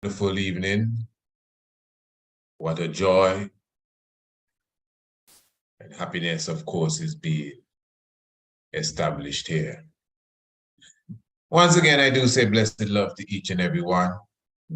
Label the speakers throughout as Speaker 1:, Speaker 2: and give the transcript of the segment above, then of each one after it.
Speaker 1: Wonderful evening. What a joy and happiness, of course, is being established here. Once again, I do say blessed love to each and every one.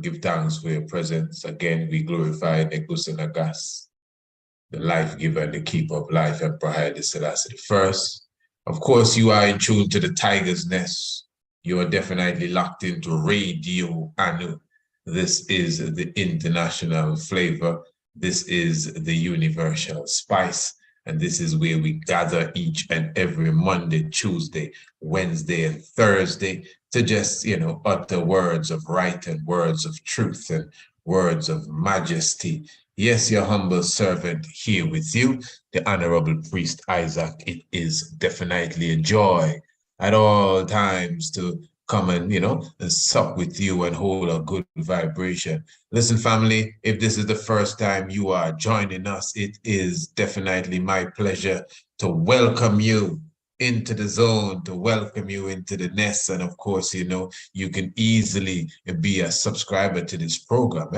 Speaker 1: Give thanks for your presence. Again, we glorify Negus, the life giver and the keeper of life, and Haile Selassie the First. Of course, you are in tune to the Tiger's Nest. You are definitely locked into Radio Anu. This is the international flavor. This is the universal spice. And this is where we gather each and every Monday, Tuesday, Wednesday, and Thursday to just, utter words of right and words of truth and words of majesty. Yes, your humble servant here with you, the Honorable Priest Isaac. It is definitely a joy at all times to come and sup with you and hold a good vibration. Listen, family, if this is the first time you are joining us, it is definitely my pleasure to welcome you into the zone, to welcome you into the nest. And of course, you can easily be a subscriber to this program.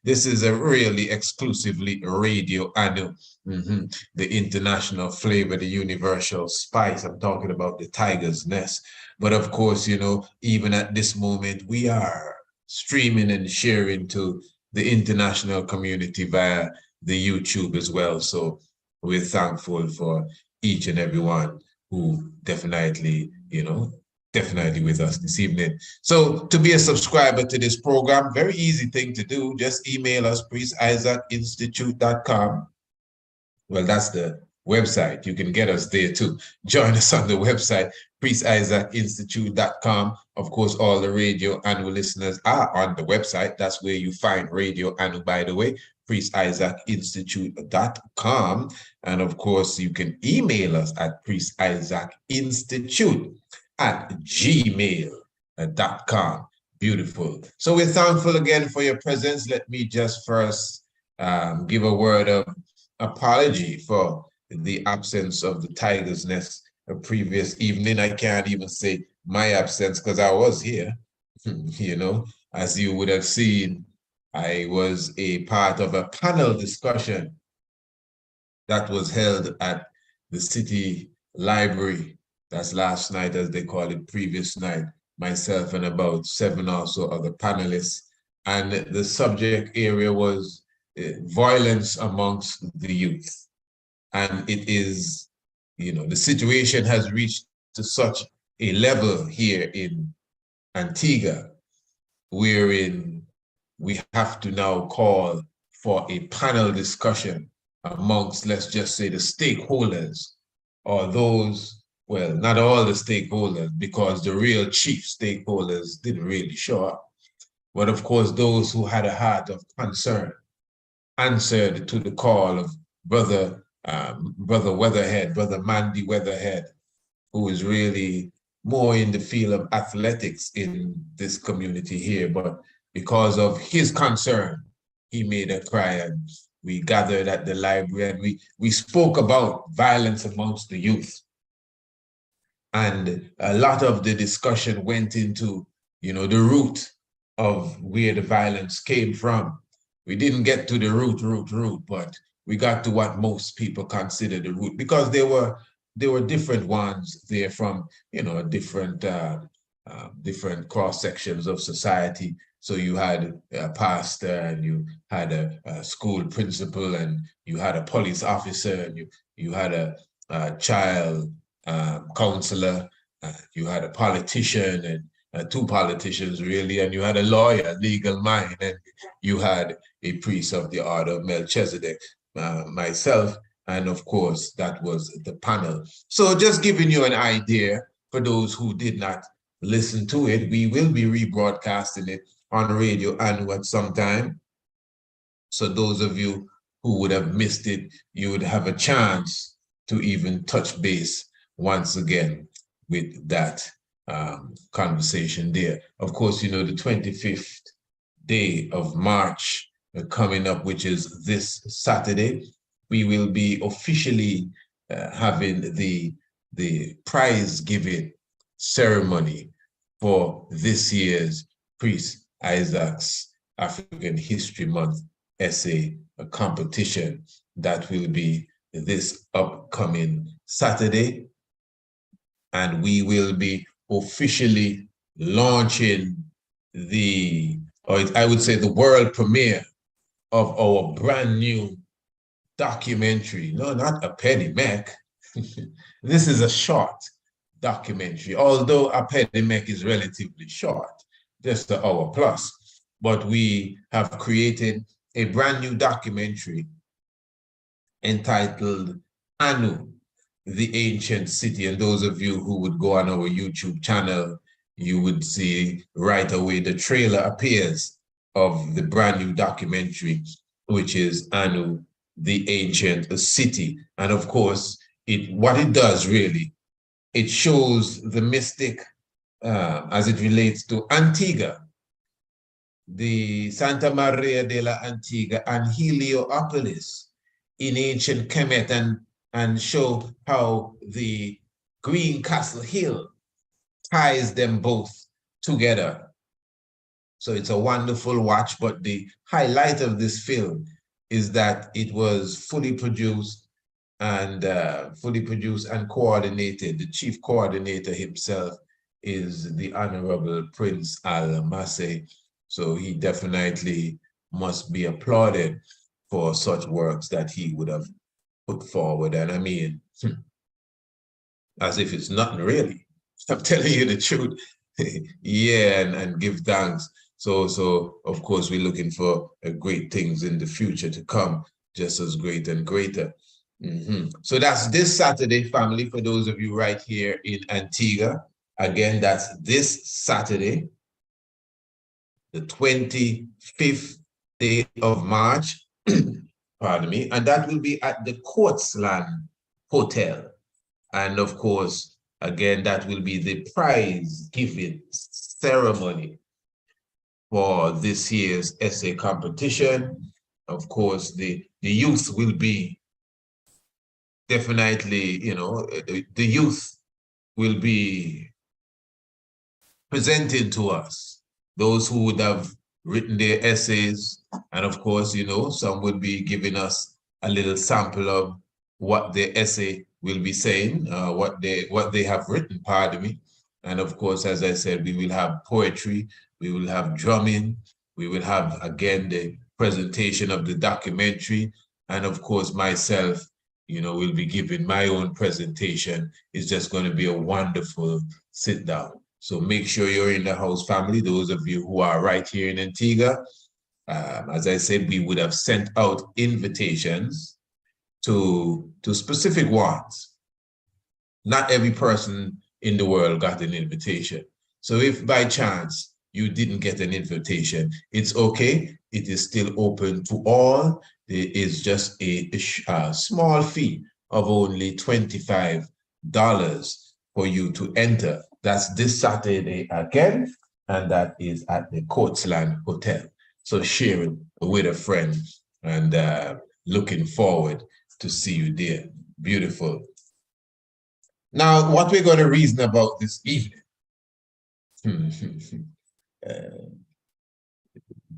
Speaker 1: This is a really exclusively Radio Anu, the international flavor, the universal spice. I'm talking about the Tiger's Nest. But of course, even at this moment, we are streaming and sharing to the international community via the YouTube as well. So we're thankful for each and every one who definitely with us this evening. So to be a subscriber to this program, very easy thing to do. Just email us, priestisaacinstitute.com. Well, that's the website. You can get us there too. Join us on the website, priestisaacinstitute.com. Of course, all the Radio Anu listeners are on the website. That's where you find Radio Anu, by the way, priestisaacinstitute.com. And of course, you can email us at priestisaacinstitute@gmail.com. Beautiful. So we're thankful again for your presence. Let me just first give a word of apology for the absence of the Tiger's Nest a previous evening. I can't even say my absence because I was here. As you would have seen, I was a part of a panel discussion that was held at the city library. That's last night, as they call it, previous night. Myself and about 7 or so other panelists. And the subject area was violence amongst the youth. And it is, the situation has reached to such a level here in Antigua, wherein we have to now call for a panel discussion amongst, let's just say, the stakeholders, or those, well, not all the stakeholders, because the real chief stakeholders didn't really show up. But of course, those who had a heart of concern answered to the call of Brother Weatherhead, Brother Mandy Weatherhead, who is really more in the field of athletics in this community here. But because of his concern, he made a cry, and we gathered at the library and we spoke about violence amongst the youth. And a lot of the discussion went into, the root of where the violence came from. We didn't get to the root, but we got to what most people consider the root, because there were different ones there from, different cross sections of society. So you had a pastor, and you had a school principal, and you had a police officer, and you had a child counselor, you had a politician, and two politicians really, and you had a lawyer, legal mind, and you had a priest of the order of Melchizedek, myself, and of course, that was the panel. So just giving you an idea for those who did not listen to it, we will be rebroadcasting it on Radio Anu at some time. So those of you who would have missed it, you would have a chance to even touch base once again with that conversation there. Of course, the 25th day of March coming up, which is this Saturday, we will be officially having the prize giving ceremony for this year's Priest Isaac's African History Month essay competition that will be this upcoming Saturday. And we will be officially launching I would say the world premiere of our brand new documentary. No, not a penny mech. This is a short documentary, although a penny mech is relatively short, just an hour plus. But we have created a brand new documentary entitled Anu, the Ancient City. And those of you who would go on our YouTube channel, you would see right away the trailer appears of the brand new documentary, which is Anu, the Ancient City. And of course, what it does really, it shows the mystic as it relates to Antigua, the Santa Maria de la Antigua and Heliopolis in ancient Kemet, and show how the Green Castle Hill ties them both together. So it's a wonderful watch, but the highlight of this film is that it was fully produced and coordinated. The chief coordinator himself is the Honorable Prince Al-Maseh. So he definitely must be applauded for such works that he would have put forward. And I mean, as if it's nothing really. I'm telling you the truth. Yeah, and give thanks. So of course, we're looking for great things in the future to come, just as great and greater. So that's this Saturday, family, for those of you right here in Antigua. Again, that's this Saturday, the 25th day of March, pardon me, and that will be at the Courtsland Hotel. And of course, again, that will be the prize giving ceremony for this year's essay competition. Of course, the youth will be definitely, the youth will be presenting to us those who would have written their essays. And of course, some would be giving us a little sample of what their essay will be saying, what they have written, pardon me. And of course, as I said, we will have poetry, we will have drumming, we will have, again, the presentation of the documentary. And of course, myself, will be giving my own presentation. It's just going to be a wonderful sit down. So make sure you're in the house, family, those of you who are right here in Antigua. As I said, we would have sent out invitations to specific ones. Not every person in the world got an invitation. So if by chance you didn't get an invitation, it's okay. It is still open to all. There is just a small fee of only $25 for you to enter. That's this Saturday again, and that is at the Courtsland Hotel. So sharing with a friend, and looking forward to see you there. Beautiful. Now, what we're going to reason about this evening.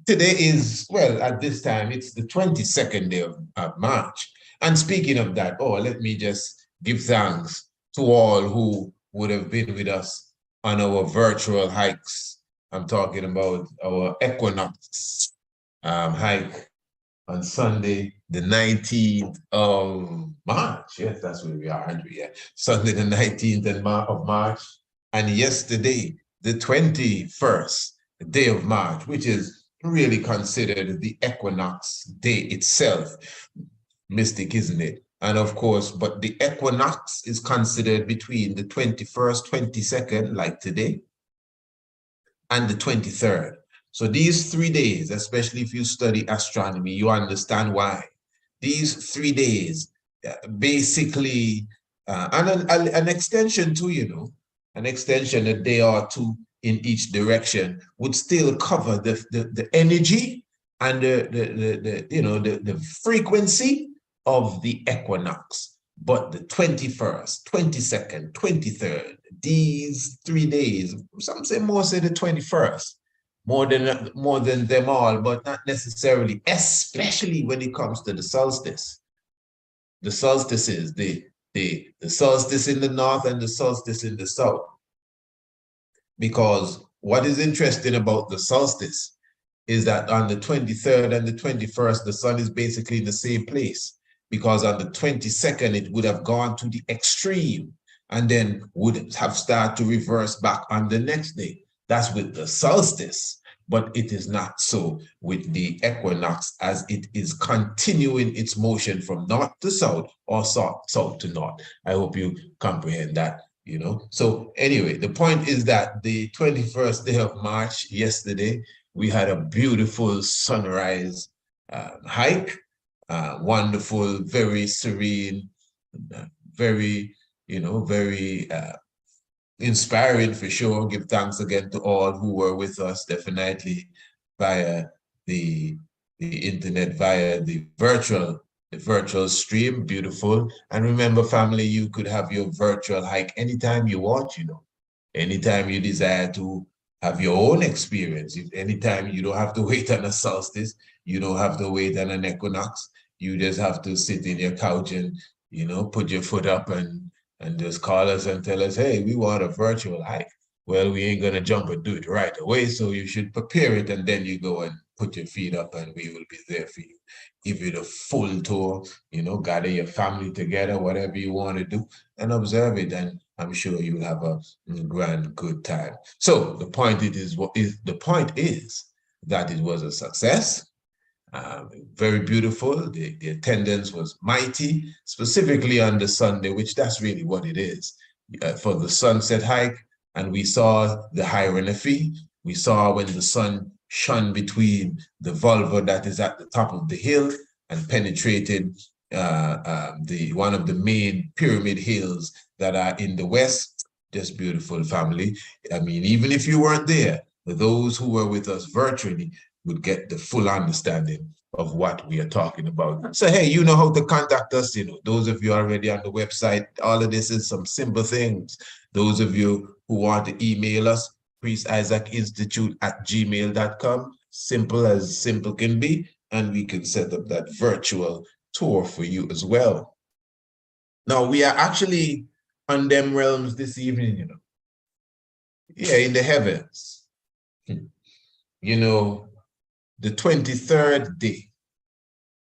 Speaker 1: Today is, well, at this time, it's the 22nd day of March. And speaking of that, let me just give thanks to all who would have been with us on our virtual hikes. I'm talking about our Equinox hike on Sunday, the 19th of March. Yes, that's where we are, aren't we? Yeah. Sunday, the 19th of March. And yesterday, the 21st day of March, which is really considered the equinox day itself. Mystic, isn't it? And of course, but the equinox is considered between the 21st, 22nd, like today, and the 23rd. So these 3 days, especially if you study astronomy, you understand why. These 3 days, basically, and an extension too, an extension, a day or two in each direction, would still cover the energy and the frequency of the equinox. But the 21st, 22nd, 23rd, these 3 days, some say more say the 21st, more than them all, but not necessarily, especially when it comes to the solstice. The solstices, the solstice in the north and the solstice in the south. Because what is interesting about the solstice is that on the 23rd and the 21st, the sun is basically in the same place. Because on the 22nd, it would have gone to the extreme and then would have started to reverse back on the next day. That's with the solstice, but it is not so with the equinox, as it is continuing its motion from north to south or south to north. I hope you comprehend that. So anyway, the point is that the 21st day of March, yesterday, we had a beautiful sunrise hike, wonderful, very serene, very, very inspiring for sure. Give thanks again to all who were with us, definitely via the internet, via the virtual stream. Beautiful. And remember, family, you could have your virtual hike anytime you want, anytime you desire to have your own experience. If anytime you don't have to wait on a solstice, you don't have to wait on an equinox. You just have to sit in your couch and, put your foot up and just call us and tell us, hey, we want a virtual hike. Well, we ain't gonna jump and do it right away, so you should prepare it and then you go and put your feet up and we will be there for you. Give you the full tour, gather your family together, whatever you want to do, and observe it. And I'm sure you'll have a grand, good time. So the point is that it was a success. Very beautiful. The attendance was mighty, specifically on the Sunday, which that's really what it is. For the sunset hike, and we saw the hieroglyphy. We saw when the sun shone between the vulva that is at the top of the hill and penetrated one of the main pyramid hills that are in the west. Just beautiful, family. I mean, even if you weren't there, those who were with us virtually would get the full understanding of what we are talking about. So, hey, you know how to contact us. Those of you already on the website, all of this is some simple things. Those of you who want to email us, priestIsaacInstitute@gmail.com, simple as simple can be, and we can set up that virtual tour for you as well. Now, we are actually on them realms this evening, Yeah, in the heavens. The 23rd day,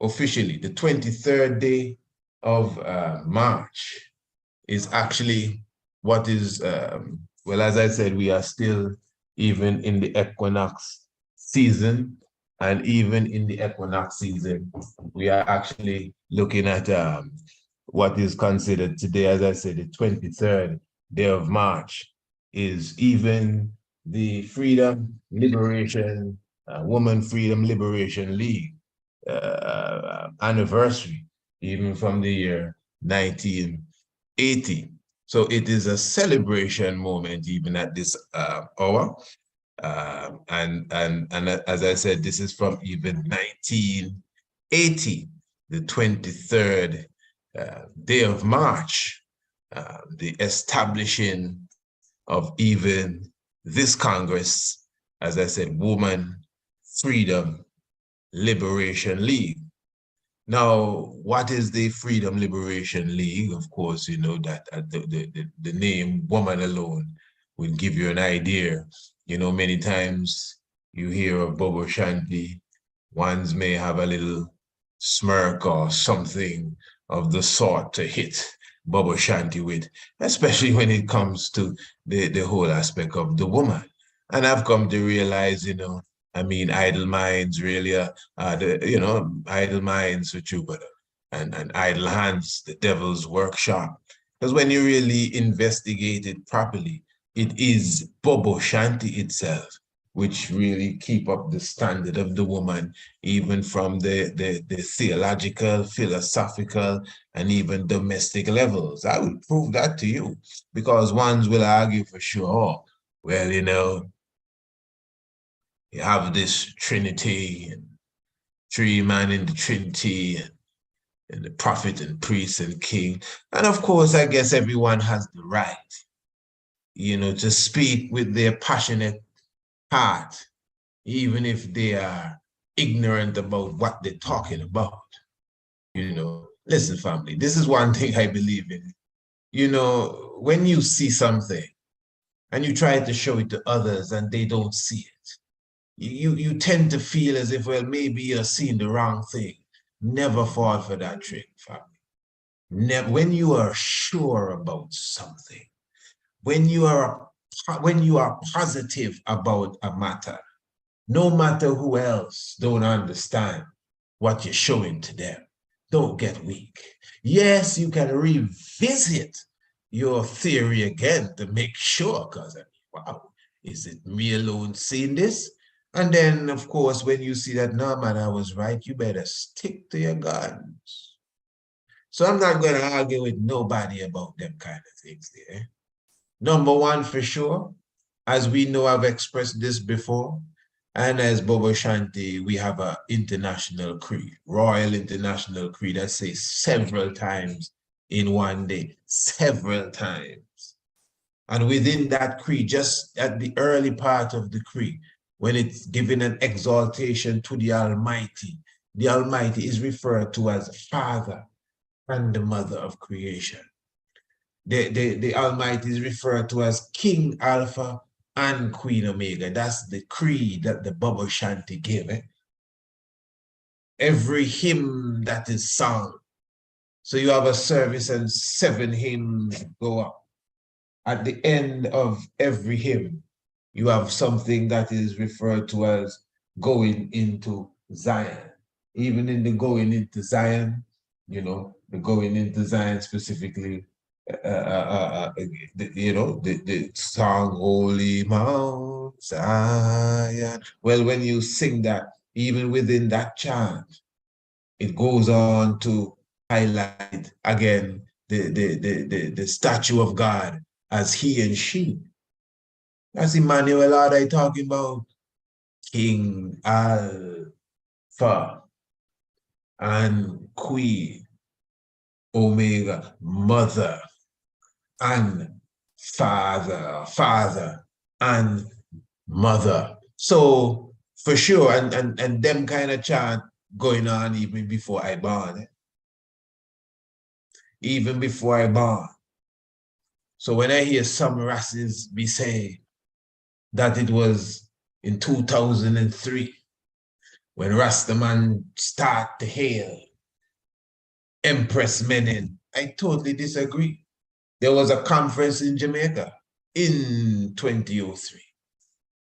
Speaker 1: officially, the 23rd day of March is actually what is, well, as I said, we are still even in the equinox season, and even in the equinox season, we are actually looking at what is considered today, as I said, the 23rd day of March is even the Freedom Liberation Woman Freedom Liberation League anniversary, even from the year 1980. So it is a celebration moment even at this hour. And as I said, this is from even 1980, the 23rd day of March, the establishing of even this Congress, as I said, Woman Freedom Liberation League. Now, what is the Freedom Liberation League? Of course, you know that the name woman alone will give you an idea. Many times you hear of Bobo Shanti, ones may have a little smirk or something of the sort to hit Bobo Shanti with, especially when it comes to the whole aspect of the woman. And I've come to realize, idle minds really idle minds for Jupiter, and idle hands, the devil's workshop. Because when you really investigate it properly, it is Bobo Shanti itself which really keep up the standard of the woman, even from the theological, philosophical, and even domestic levels. I will prove that to you, because ones will argue for sure, well, you have this Trinity, and three man in the Trinity, and the prophet and priest and king. And of course, I guess everyone has the right, to speak with their passionate heart, even if they are ignorant about what they're talking about. You know, listen, family, this is one thing I believe in. You know, when you see something and you try to show it to others and they don't see it, you tend to feel as if, well, maybe you're seeing the wrong thing. Never fall for that trick, family. Never, when you are sure about something, when you are positive about a matter, no matter who else don't understand what you're showing to them, don't get weak. Yes, you can revisit your theory again to make sure, because I mean, wow, is it me alone seeing this? And then, of course, when you see that, no, man, I was right, you better stick to your guns. So I'm not going to argue with nobody about them kind of things there. Number one, for sure, as we know, I've expressed this before, and as Bobo Shanti, we have an international creed, Royal International Creed, that says several times in one day, several times. And within that creed, just at the early part of the creed, when it's giving an exaltation to the Almighty is referred to as Father and the Mother of creation. The Almighty is referred to as King Alpha and Queen Omega. That's the creed that the Baba Shanti gave. Every hymn that is sung. So you have a service and 7 hymns go up. At the end of every hymn, you have something that is referred to as going into Zion. Even in the going into Zion, you know, the going into Zion specifically, the song Holy Mount Zion. Well, when you sing that, even within that chant, it goes on to highlight again the statue of God as he and she. That's Emmanuel are they talking about? King Alpha and Queen Omega, Mother and Father and Mother. So for sure, and them kind of chant going on even before I born. Even before I born. So when I hear some rasses be say that it was in 2003 when Rastaman start to hail Empress Menen, I totally disagree. There was a conference in Jamaica in 2003.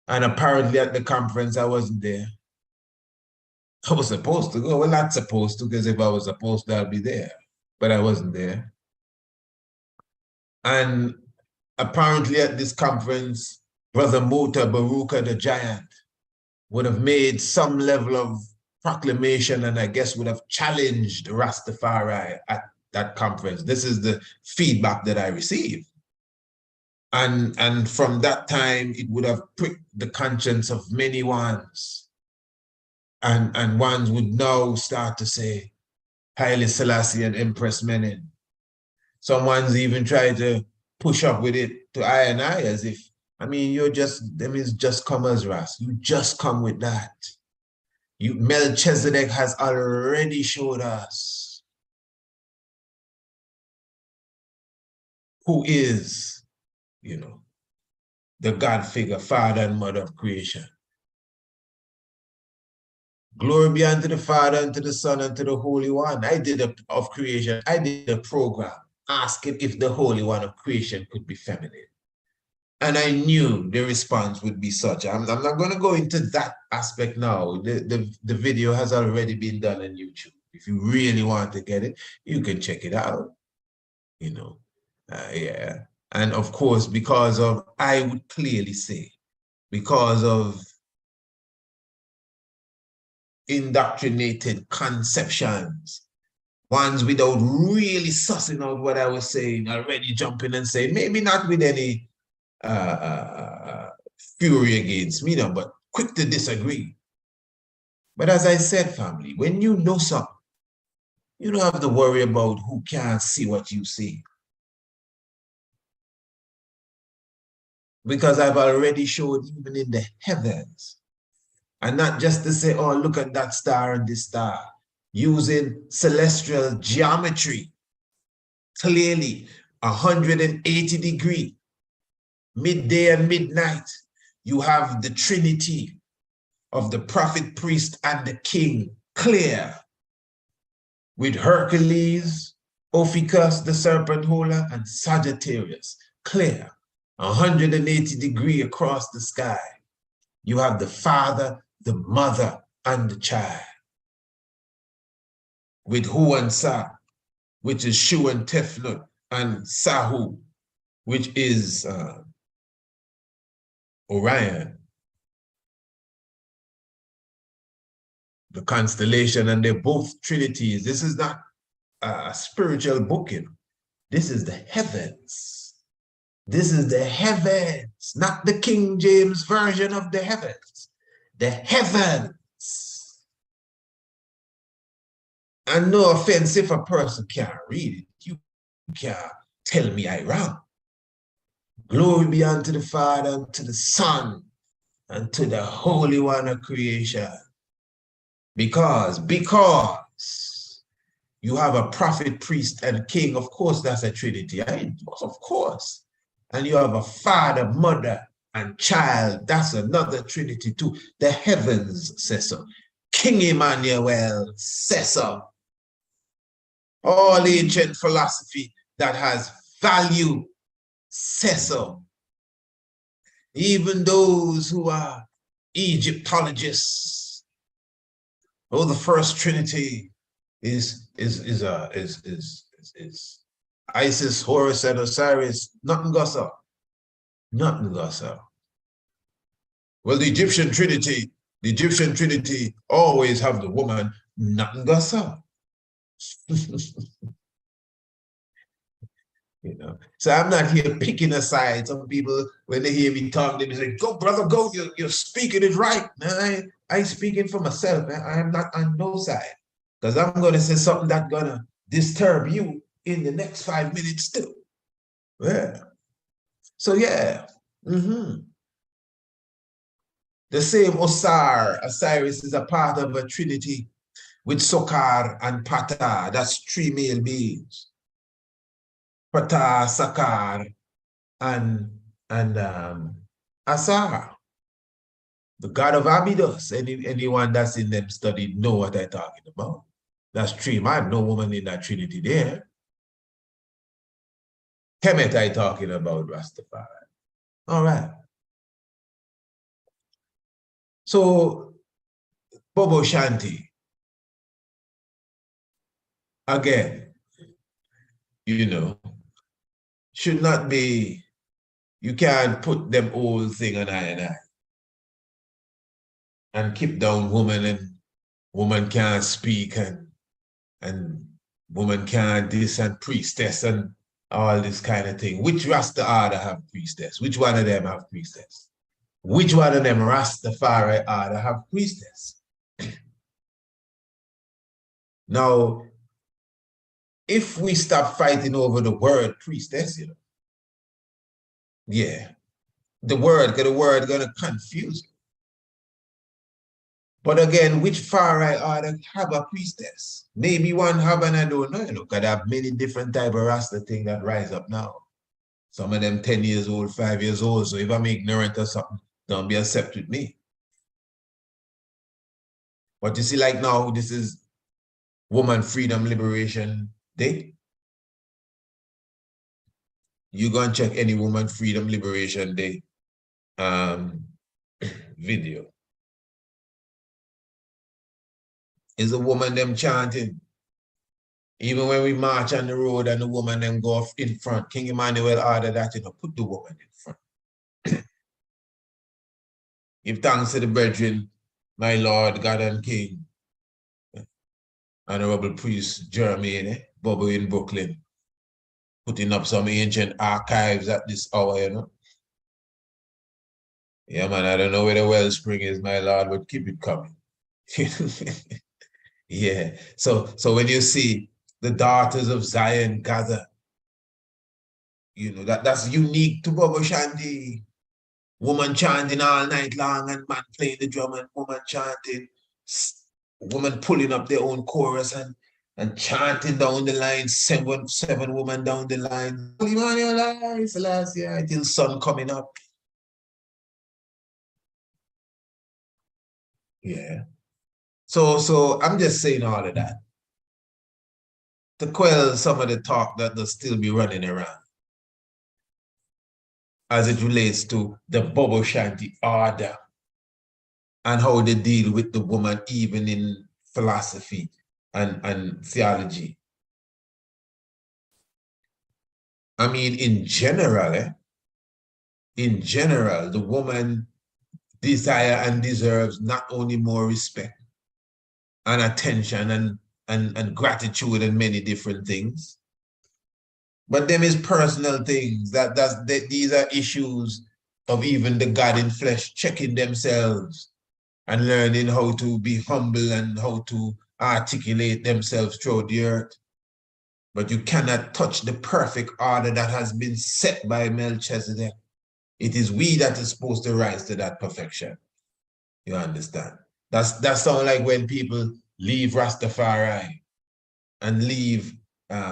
Speaker 1: And apparently at the conference, I wasn't there. I was supposed to go. Well, not supposed to, because if I was supposed to, I'd be there. But I wasn't there. And apparently at this conference, Brother Mota Baruka the Giant would have made some level of proclamation and I guess would have challenged Rastafari at that conference. This is the feedback that I received. And from that time, it would have pricked the conscience of many ones. And ones would now start to say, Haile Selassie and Empress Menen. Someone's even tried to push up with it to I and I as if, I mean, you're just, them is just come as Ras. You just come with that. Melchizedek has already showed us who is, you know, the God figure, Father and Mother of creation. Glory be unto the Father, and to the Son, and to the Holy One. I did a program asking if the Holy One of creation could be feminine. And I knew the response would be such. I'm not going to go into that aspect now. The video has already been done on YouTube. If you really want to get it, you can check it out. You know, yeah. And of course, because of, I would clearly say, because of indoctrinated conceptions, ones without really sussing out what I was saying, already jumping and saying, maybe not with any fury against me, no, but quick to disagree. But as I said, family, when you know something, you don't have to worry about who can't see what you see. Because I've already showed even in the heavens And not just to say, oh, look at that star and this star. Using celestial geometry, clearly 180-degree, midday and midnight, you have the Trinity of the prophet, priest, and the king clear, with Hercules, Ophiuchus, the serpent holder, and Sagittarius clear, 180-degree across the sky. You have the Father, the Mother, and the child, with Hu and Sa, which is Shu and Tefnut, and Sahu, which is Orion, the constellation, and they're both trinities. This is not a spiritual booking. This is the heavens. This is the heavens, not the King James version of the heavens. The heavens. And no offense if a person can't read it, you can't tell me I'm wrong. Glory be unto the Father, and to the Son, and to the Holy One of creation. Because you have a prophet, priest, and king. Of course, that's a trinity. Of course. And you have a father, mother, and child. That's another trinity too. The heavens says so. King Emmanuel says so. All ancient philosophy that has value says so. Even those who are Egyptologists, oh, the first trinity is Isis, Horus, and Osiris. Nothing goes up. Nothing goes up. Well, the Egyptian trinity always have the woman. Nothing goes up. You know, so I'm not here picking a side. Some people, when they hear me talk, they say, "Go, brother, go. You're speaking it right." No, I speaking for myself. Man. I am not on no side, because I'm going to say something that's going to disturb you in the next 5 minutes too. Yeah. So yeah. The same Osiris is a part of a trinity with Sokar and Ptah. That's 3 male beings. Ptah, Sakar, and Asar, the god of Abydos. Anyone that's in them studied know what I'm talking about. That's 3. I have no woman in that trinity there. Kemet I talking about, Rastafari. All right. So, Bobo Shanti, again, you know, should not be, you can't put them old thing on I and keep down woman, and woman can't speak, and woman can't this, and priestess and all this kind of thing. Which Rasta order have priestess? Which one of them have priestess? Which one of them Rastafari order have priestess? Now, if we stop fighting over the word priestess, you know, yeah, the word gonna confuse you. But again, which far right order have a priestess? Maybe one have, and I don't know, you know, because I have many different type of Rasta thing that rise up now. Some of them 10 years old, 5 years old. So if I'm ignorant or something, don't be upset with me. But you see, like now, this is Woman Freedom Liberation Day. You go and check any Woman Freedom Liberation Day video. Is a woman them chanting. Even when we march on the road and the woman them go off in front, King Emmanuel ordered that, you know, put the woman in front. Give thanks to the brethren, my Lord, God and King, Honorable Priest Jeremy, Bobo in Brooklyn, putting up some ancient archives at this hour, you know. Yeah, man, I don't know where the wellspring is, my Lord, but keep it coming. Yeah, so when you see the daughters of Zion gather, you know, that's unique to Bobo Shanti. Woman chanting all night long and man playing the drum and woman chanting. Woman pulling up their own chorus and chanting down the line, seven women down the line. Holy man, your life, last year until sun coming up. Yeah. So I'm just saying all of that to quell some of the talk that will still be running around as it relates to the Bobo Shanti order and how they deal with the woman even in philosophy and theology. I mean, in general, the woman desire and deserves not only more respect and attention and gratitude and many different things, but them is personal things these are issues of even the God in flesh checking themselves and learning how to be humble and how to articulate themselves throughout the earth. But you cannot touch the perfect order that has been set by Melchizedek. It is we that is supposed to rise to that perfection. You understand? That sounds like when people leave Rastafari and leave,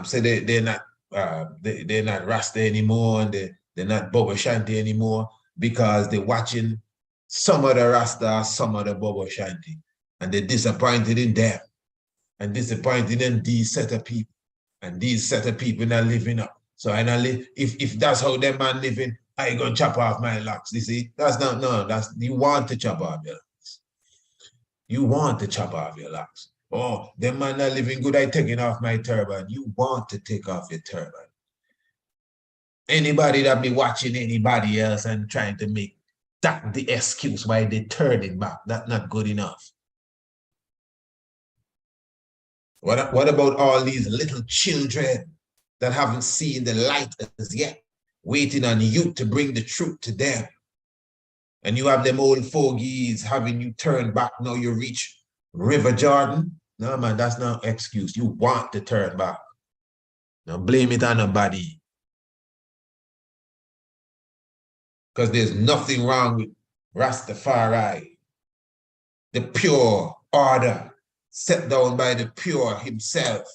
Speaker 1: say they're not Rasta anymore and they're not Bobo Shanti anymore because they're watching some of the Rasta, some of the Bobo Shanti, and they're disappointed in them and disappointed in these set of people, and these set of people not living up. So I not live, if that's how them man living, I gonna chop off my locks. You see, that's not that's you want to chop off your locks. You want to chop off your locks. Oh, them man not living good, I taking off my turban. You want to take off your turban. Anybody that be watching anybody else and trying to make that the excuse why they turning back, that's not good enough. What about all these little children that haven't seen the light as yet, waiting on you to bring the truth to them? And you have them old fogies having you turn back. Now you reach River Jordan. No, man, that's no excuse. You want to turn back. Now blame it on nobody. Because there's nothing wrong with Rastafari, the pure order set down by the pure himself.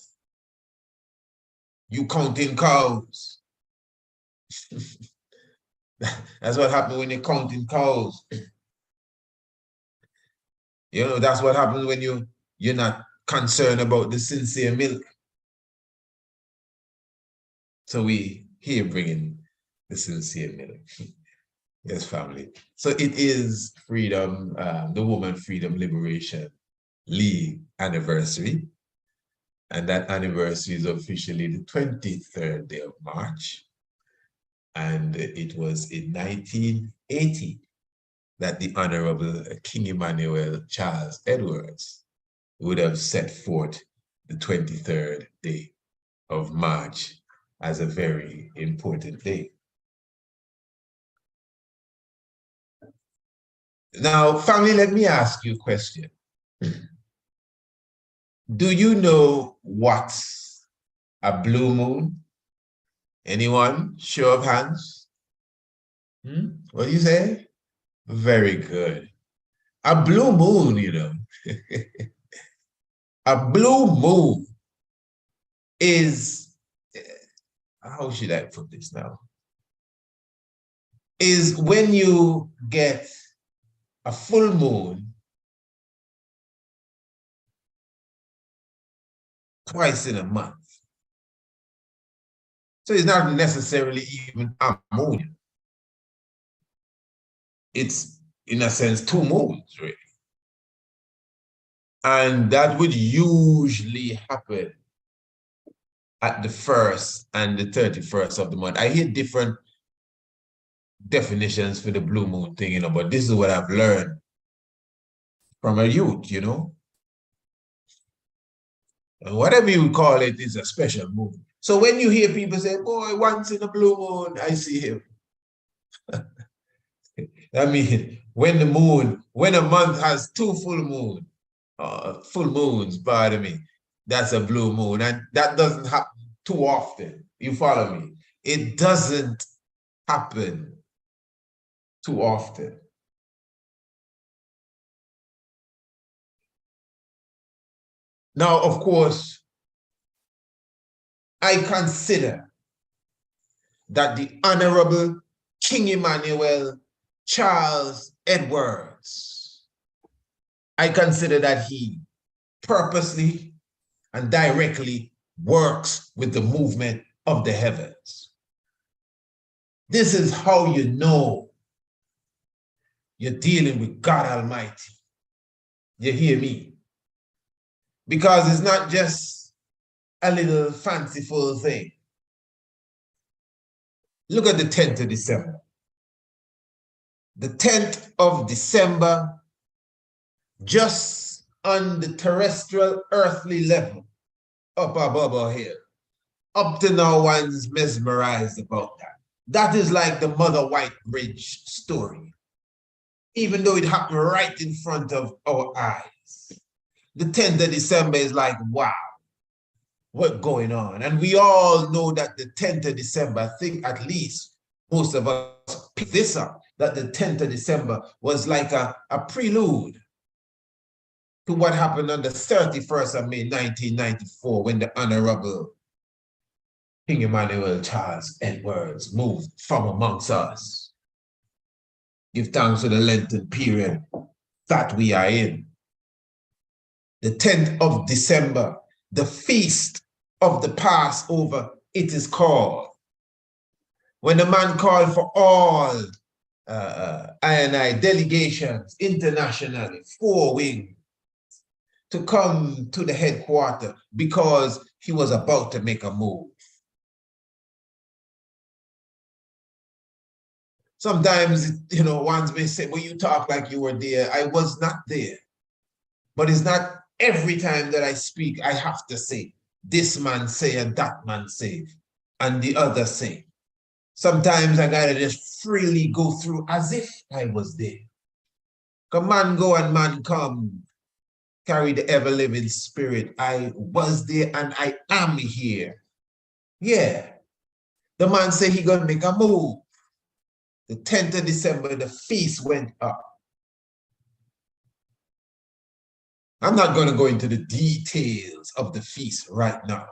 Speaker 1: You counting cows. That's what happens when you're counting cows. You know, that's what happens when you're not concerned about the sincere milk. So we here bringing the sincere milk. Yes, family. So it is Freedom, the Woman Freedom Liberation League anniversary. And that anniversary is officially the 23rd day of March. And it was in 1980 that the Honorable King Emmanuel Charles Edwards would have set forth the 23rd day of March as a very important day. Now, family, let me ask you a question. Do you know what's a blue moon? Anyone? Show of hands. What do you say? Very good. A blue moon, you know. A blue moon is, how should I put this now? Is when you get a full moon twice in a month. So it's not necessarily even a moon. It's, in a sense, two moons, really. And that would usually happen at the 1st and the 31st of the month. I hear different definitions for the blue moon thing, you know, but this is what I've learned from a youth, you know. And whatever you call it is a special moon. So when you hear people say, boy, once in a blue moon, I see him. I mean, when a month has two full moons, pardon me, that's a blue moon. And that doesn't happen too often. You follow me? It doesn't happen too often. Now, of course, I consider that the Honorable King Emmanuel Charles Edwards, I consider that he purposely and directly works with the movement of the heavens. This is how you know you're dealing with God Almighty. You hear me? Because it's not just a little fanciful thing. Look at the 10th of December. The 10th of December, just on the terrestrial earthly level, up above our hill. Up to now, one's mesmerized about that. That is like the Mother White Bridge story, even though it happened right in front of our eyes. The 10th of December is like, wow, what's going on? And we all know that the 10th of December, I think at least most of us pick this up, that the 10th of December was like a prelude to what happened on the 31st of May, 1994, when the Honorable King Emmanuel Charles Edwards moved from amongst us. Give thanks to the Lenten period that we are in. The 10th of December, the feast of the Passover, it is called. When the man called for all delegations internationally, 4 wings, to come to the headquarters because he was about to make a move. Sometimes, ones may say, well, you talk like you were there. I was not there. But it's not every time that I speak, I have to say, this man say and that man say, and the other say. Sometimes I gotta just freely go through as if I was there. Come man go and man come, carry the ever-living spirit. I was there and I am here. Yeah. The man said he gonna make a move. The 10th of December, the feast went up. I'm not going to go into the details of the feast right now,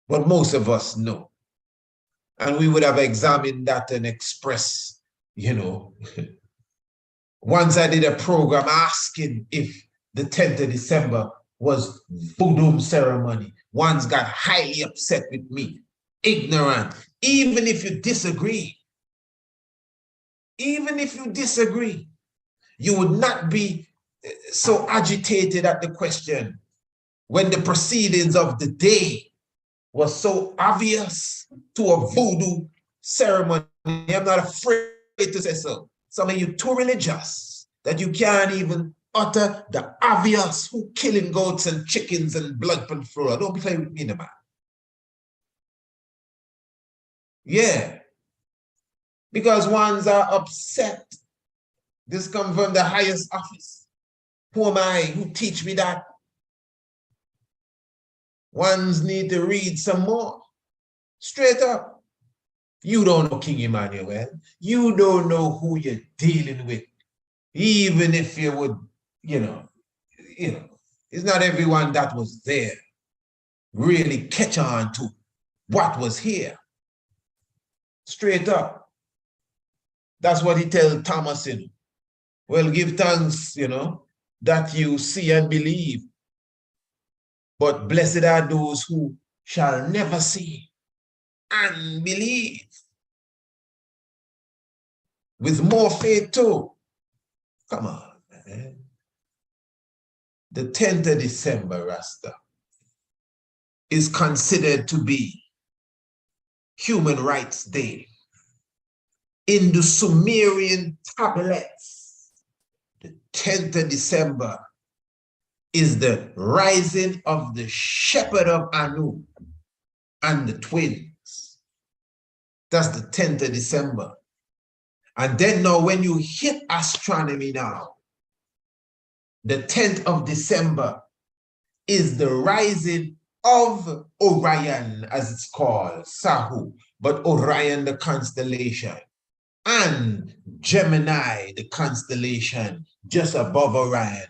Speaker 1: but most of us know. And we would have examined that and expressed, Once I did a program asking if the 10th of December was voodoo ceremony. One's got highly upset with me, ignorant, even if you disagree. Even if you disagree, you would not be so agitated at the question when the proceedings of the day was so obvious to a voodoo ceremony. I'm not afraid to say so. Some of you too religious that you can't even utter the obvious who killing goats and chickens and blood from floor. Don't be playing with me, no man. Yeah. Because ones are upset. This comes from the highest office. Who am I? Who teach me that? Ones need to read some more. Straight up. You don't know King Emmanuel. You don't know who you're dealing with. Even if you would, it's not everyone that was there really catch on to what was here. Straight up. That's what he tells Thomas, Well, give thanks, that you see and believe. But blessed are those who shall never see and believe. With more faith too. Come on, man. The 10th of December, Rasta, is considered to be Human Rights Day. In the Sumerian tablets, the 10th of December is the rising of the shepherd of Anu and the twins. That's the 10th of December. And then now when you hit astronomy now, the 10th of December is the rising of Orion, as it's called, Sahu, but Orion the constellation. and Gemini, the constellation just above Orion,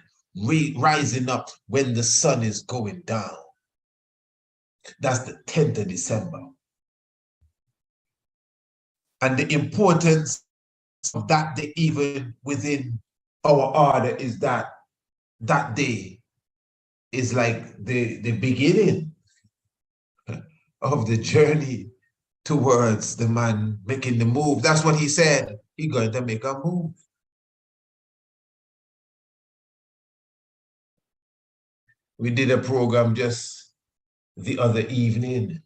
Speaker 1: rising up when the sun is going down. That's the 10th of December. And the importance of that day, even within our order, is that that day is like the beginning of the journey towards the man making the move. That's what he said. He's going to make a move. We did a program just the other evening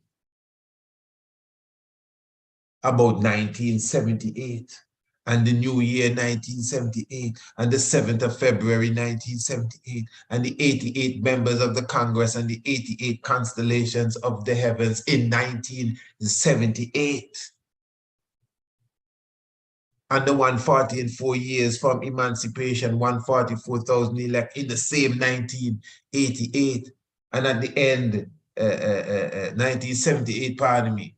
Speaker 1: about 1978 and the new year 1978 and the 7th of February 1978 and the 88 members of the Congress and the 88 constellations of the heavens in 1978. And the 140 in 4 years from emancipation, 144,000 elect in the same 1988. And at the end, 1978, pardon me,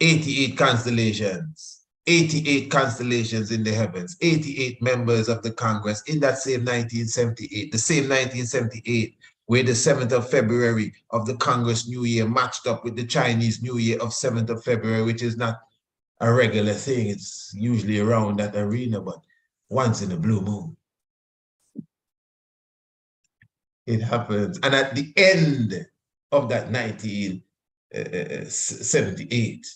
Speaker 1: 88 constellations, 88 constellations in the heavens, 88 members of the Congress in that same 1978, the same 1978, where the 7th of February of the Congress New Year matched up with the Chinese New Year of 7th of February, which is not a regular thing. It's usually around that arena, but once in a blue moon, it happens. And at the end of that 1978,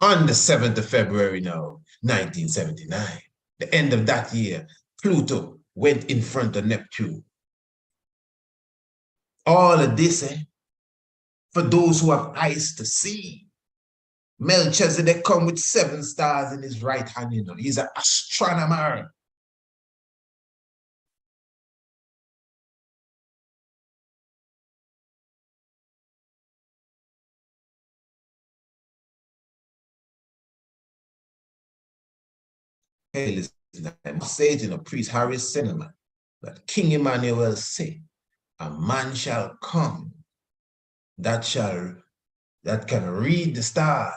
Speaker 1: on the 7th of February now, 1979, the end of that year, Pluto went in front of Neptune. All of this, for those who have eyes to see. Melchizedek come with 7 stars in his right hand, you know. He's an astronomer. Hey, listen, I must say it, you know, Priest Harris Cinnamon, that King Emmanuel said, a man shall come that can read the stars.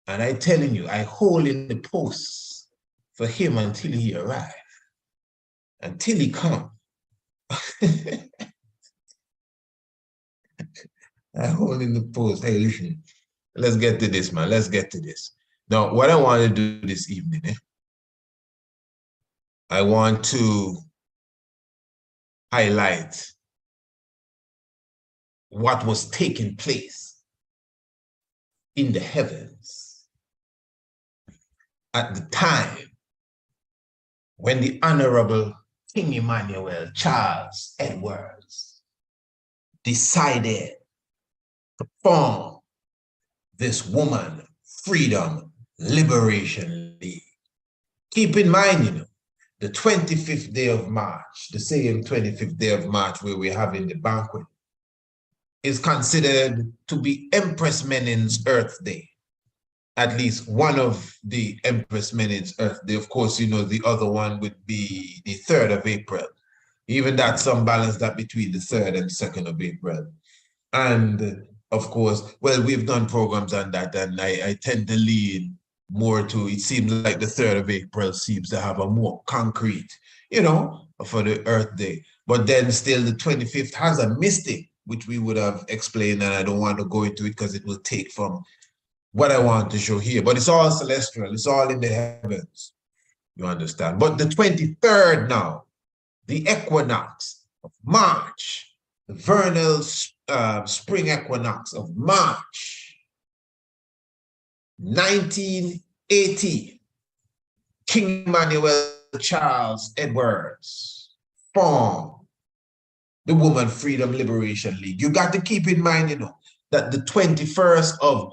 Speaker 1: And I telling you, I hold in the post for him until he arrive, until he come. I hold in the post. Hey, listen, let's get to this, man. Let's get to this. Now, what I want to do this evening, I want to highlight what was taking place in the heavens at the time when the Honorable King Emmanuel Charles Edwards decided to form this Woman Freedom Liberation League. Keep in mind, you know, the 25th day of March, the same 25th day of March where we're having the banquet, is considered to be Empress Menin's Earth Day. At least one of the Empress Menin's Earth Day. Of course, you know, the other one would be the 3rd of April. Even that, some balance that between the 3rd and 2nd of April. And of course, well, we've done programs on that, and I tend to lean more to, it seems like the 3rd of April seems to have a more concrete, you know, for the Earth Day. But then still the 25th has a mystic, which we would have explained, and I don't want to go into it because it will take from what I want to show here. But it's all celestial. It's all in the heavens. You understand? But the 23rd now, the equinox of March, the vernal spring equinox of March 1980, King Emmanuel Charles Edwards formed the Woman Freedom Liberation League. You got to keep in mind, you know, that the 21st of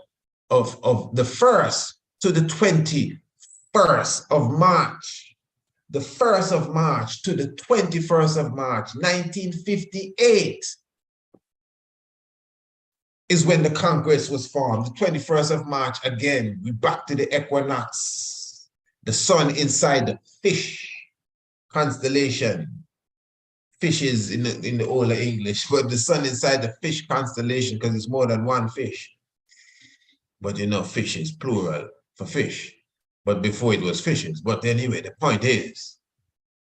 Speaker 1: the 1st to the 21st of March, the 1st of March to the 21st of March, 1958, is when the Congress was formed. The 21st of March, again, we back to the equinox, the sun inside the fish constellation. Fishes in the older English, but the sun inside the fish constellation, because it's more than one fish. But you know, fish is plural for fish. but before it was fishes. But anyway, the point is,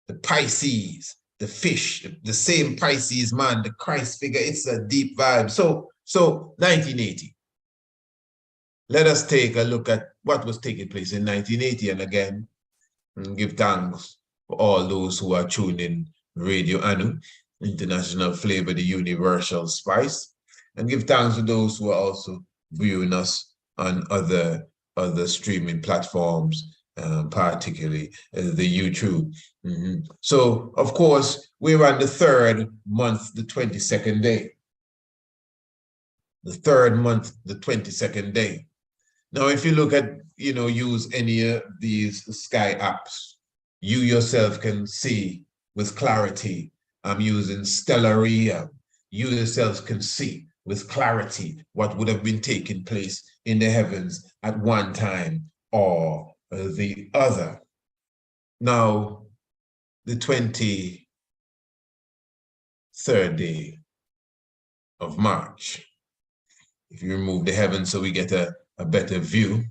Speaker 1: the Pisces, the fish, the same Pisces man, the Christ figure, it's a deep vibe. So 1980. Let us take a look at what was taking place in 1980. And again, give thanks for all those who are tuned in Radio Anu, International Flavor, the Universal Spice. And give thanks to those who are also viewing us on other streaming platforms, particularly the YouTube. So, of course, we're on the third month, the 22nd day. The third month, the 22nd day. Now, if you look at, use any of these sky apps, you yourself can see with clarity. I'm using Stellarium. You yourselves can see with clarity what would have been taking place in the heavens at one time or the other. Now, the 23rd day of March. If you remove the heavens so we get a better view,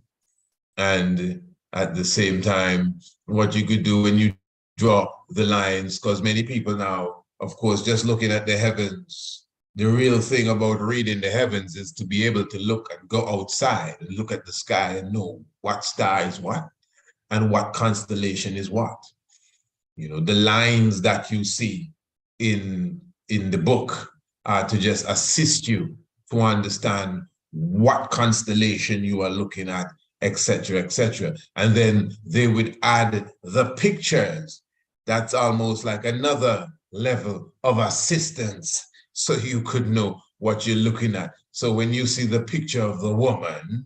Speaker 1: and at the same time, what you could do when you draw the lines, because many people now, of course, just looking at the heavens, the real thing about reading the heavens is to be able to look and go outside and look at the sky and know what star is what and what constellation is what. The lines that you see in the book are to just assist you to understand what constellation you are looking at, etc., etc. And then they would add the pictures. That's almost like another level of assistance, so you could know what you're looking at. So when you see the picture of the woman,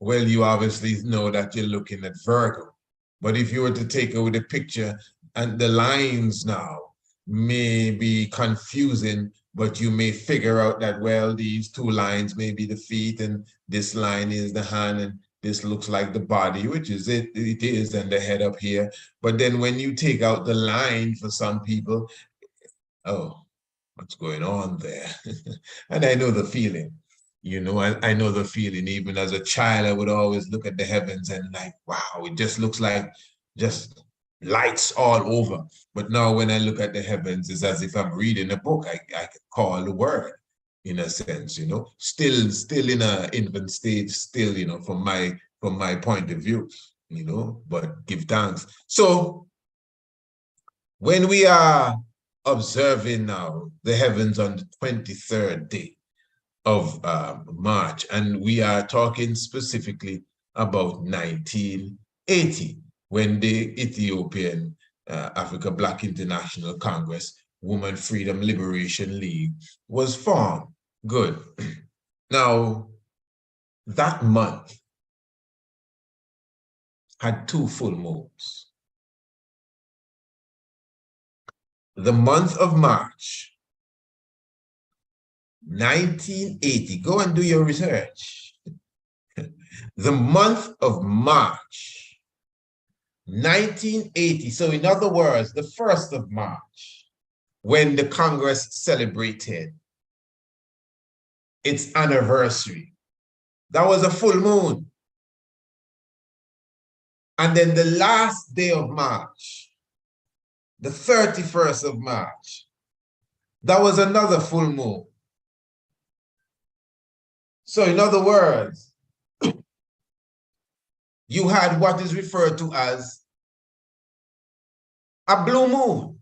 Speaker 1: well, you obviously know that you're looking at Virgo. But if you were to take away the picture, and the lines now may be confusing, but you may figure out that, well, these two lines may be the feet, and this line is the hand, and this looks like the body, which is it is, and the head up here. But then when you take out the line for some people, oh, what's going on there? And I know the feeling, I know the feeling. Even as a child, I would always look at the heavens and like, wow, it just looks like just lights all over. But now when I look at the heavens, it's as if I'm reading a book. I can call the word, in a sense, still in an infant stage, still, from my point of view, but give thanks. So when we are observing now the heavens on the 23rd day of March, and we are talking specifically about 1980, when the Ethiopian Africa Black International Congress Women Freedom Liberation League was formed. Good. Now, that month had two full moons. The month of March, 1980, go and do your research. The month of March, 1980, so in other words, the 1st of March, when the Congress celebrated its anniversary, that was a full moon. And then the last day of March, the 31st of March, that was another full moon. So in other words, you had what is referred to as a blue moon.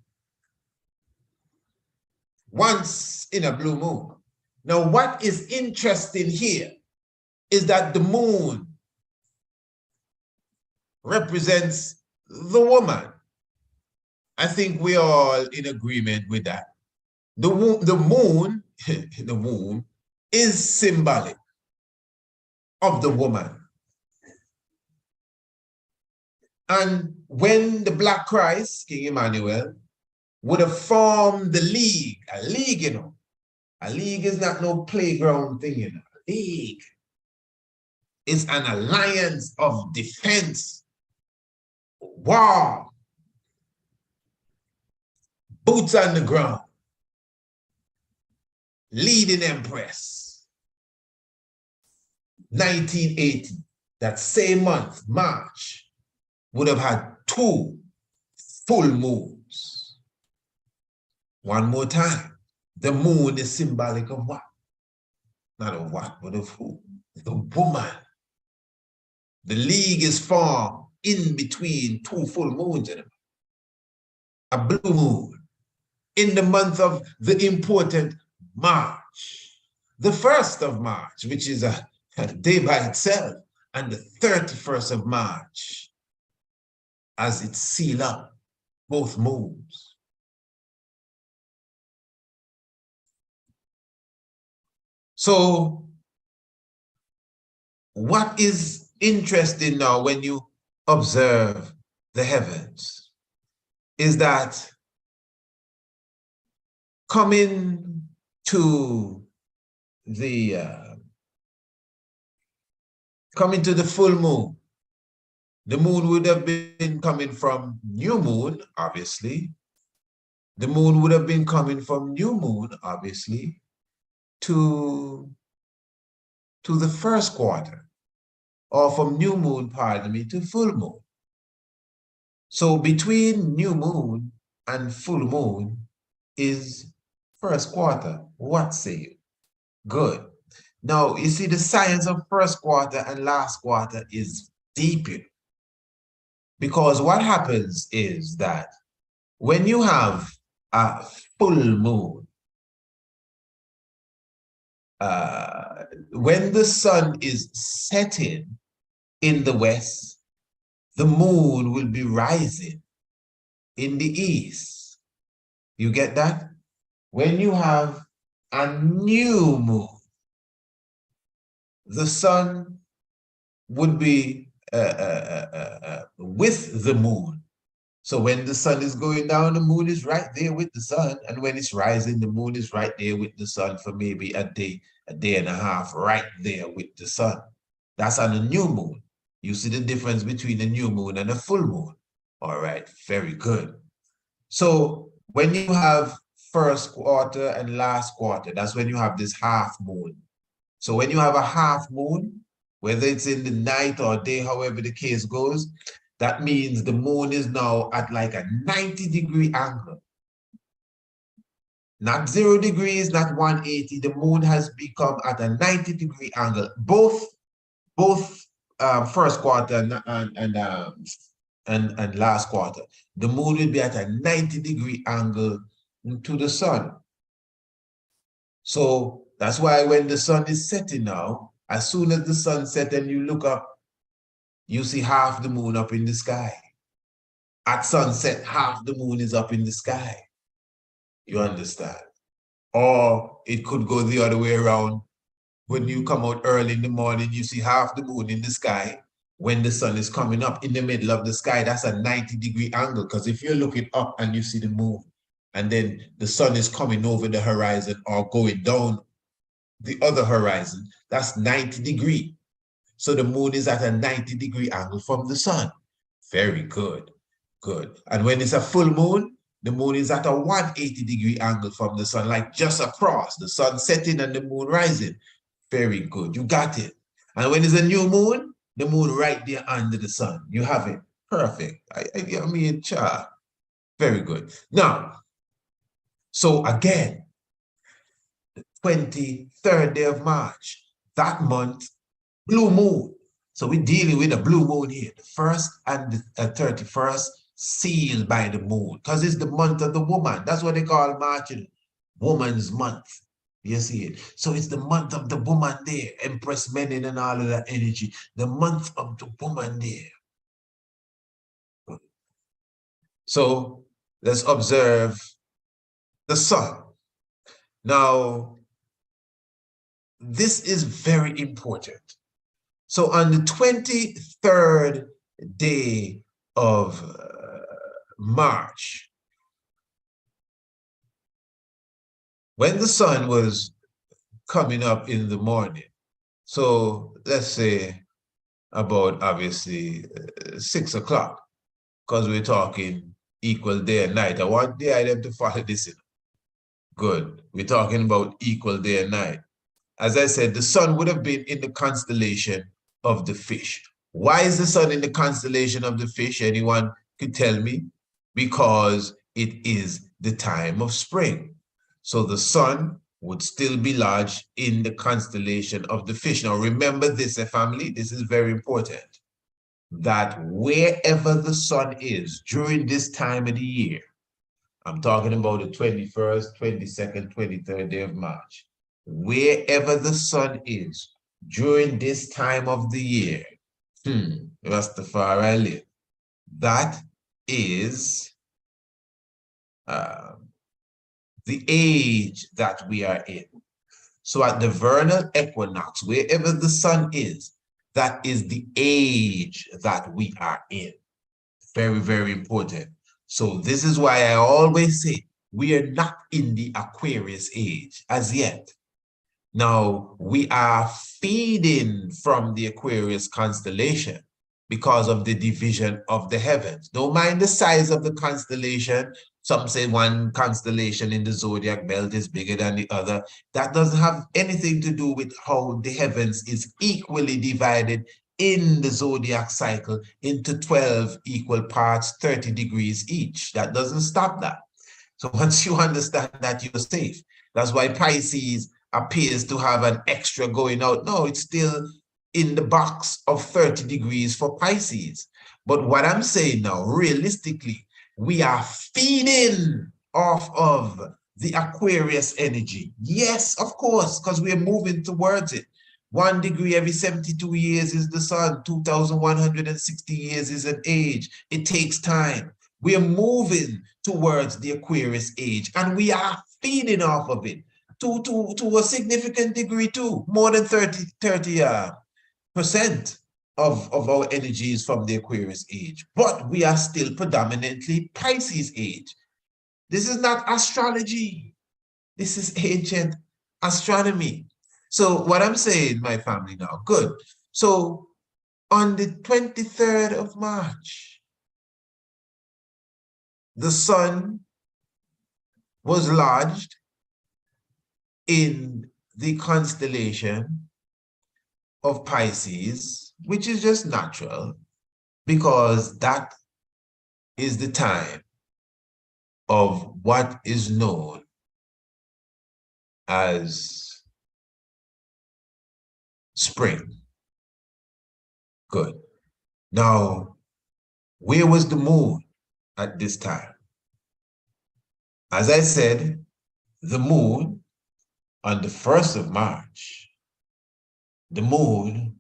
Speaker 1: Once in a blue moon. Now, what is interesting here is that the moon represents the woman. I think we're all in agreement with that. The moon, the moon is symbolic of the woman. And when the Black Christ, King Emmanuel, would have formed the league, a league, a league is not no playground thing, a league is an alliance of defense, war, boots on the ground, leading empress. 1980, that same month, March, would have had 2 full moons. One more time. The moon is symbolic of what? Not of what, but of who? The woman. The league is formed in between 2 full moons. A blue moon in the month of the important March. The 1st of March, which is a day by itself, and the 31st of March, as it seal up both moons. So what is interesting now when you observe the heavens is that coming to the full moon, the moon would have been coming from new moon, obviously. The moon would have been coming from new moon, obviously, to the first quarter, or from new moon, pardon me, to full moon. So between new moon and full moon is first quarter. What say you? Good. Now, you see, the science of first quarter and last quarter is deep. Because what happens is that when you have a full moon, when the sun is setting in the west, the moon will be rising in the east. You get that? When you have a new moon, the sun would be with the moon. So when the sun is going down, the moon is right there with the sun. And when it's rising, the moon is right there with the sun for maybe a day and a half, right there with the sun. That's on a new moon. You see the difference between a new moon and a full moon. All right, very good. So when you have first quarter and last quarter, that's when you have this half moon. So when you have a half moon, whether it's in the night or day, however the case goes, that means the moon is now at like a 90-degree angle. Not 0 degrees, not 180. The moon has become at a 90-degree angle. Both first quarter and last quarter. The moon will be at a 90-degree angle to the sun. So that's why when the sun is setting now, as soon as the sun sets and you look up, you see half the moon up in the sky. At sunset, half the moon is up in the sky. You understand? Or it could go the other way around. When you come out early in the morning, you see half the moon in the sky. When the sun is coming up in the middle of the sky, that's a 90-degree angle. Because if you're looking up and you see the moon, and then the sun is coming over the horizon or going down the other horizon, that's 90-degree. So the moon is at a 90-degree angle from the sun. Very good, good. And when it's a full moon, the moon is at a 180-degree angle from the sun, like just across, the sun setting and the moon rising. Very good, you got it. And when it's a new moon, the moon right there under the sun. You have it, perfect. I mean, very good. Now, so again, the 23rd day of March, that month, blue moon. So we're dealing with a blue moon here. The 1st and the 31st sealed by the moon because it's the month of the woman. That's what they call March, woman's month. You see it? So it's the month of the woman there, Empress Menen and all of that energy. The month of the woman there. So let's observe the sun. Now, this is very important. So on the 23rd day of March, when the sun was coming up in the morning, so let's say about obviously 6 o'clock, because we're talking equal day and night. I want the item to follow this in. Good. We're talking about equal day and night. As I said, the sun would have been in the constellation of the fish. Why is the sun in the constellation of the fish? Anyone could tell me? Because it is the time of spring. So the sun would still be large in the constellation of the fish. Now remember this, family, this is very important, that wherever the sun is during this time of the year, I'm talking about the 21st, 22nd, 23rd day of March, wherever the sun is during this time of the year, Rastafari live, that is the age that we are in. So at the vernal equinox, wherever the sun is, that is the age that we are in. Very, very important. So this is why I always say we are not in the Aquarius age as yet. Now, we are feeding from the Aquarius constellation because of the division of the heavens. Don't mind the size of the constellation. Some say one constellation in the zodiac belt is bigger than the other. That doesn't have anything to do with how the heavens is equally divided in the zodiac cycle into 12 equal parts, 30 degrees each. That doesn't stop that. So once you understand that, you're safe. That's why Pisces appears to have an extra going out. No, it's still in the box of 30 degrees for Pisces. But what I'm saying now, realistically, we are feeding off of the Aquarius energy. Yes, of course, because we're moving towards it. 1 degree every 72 years is the sun. 2,160 years is an age. It takes time. We are moving towards the Aquarius age, and we are feeding off of it to a significant degree too. More than 30% of our energy is from the Aquarius age, but we are still predominantly Pisces age. This is not astrology. This is ancient astronomy. So what I'm saying, my family now, good. So on the 23rd of March, the sun was lodged in the constellation of Pisces, which is just natural because that is the time of what is known as spring. Good. Now, where was the moon at this time? As I said, the moon on the 1st of March, the moon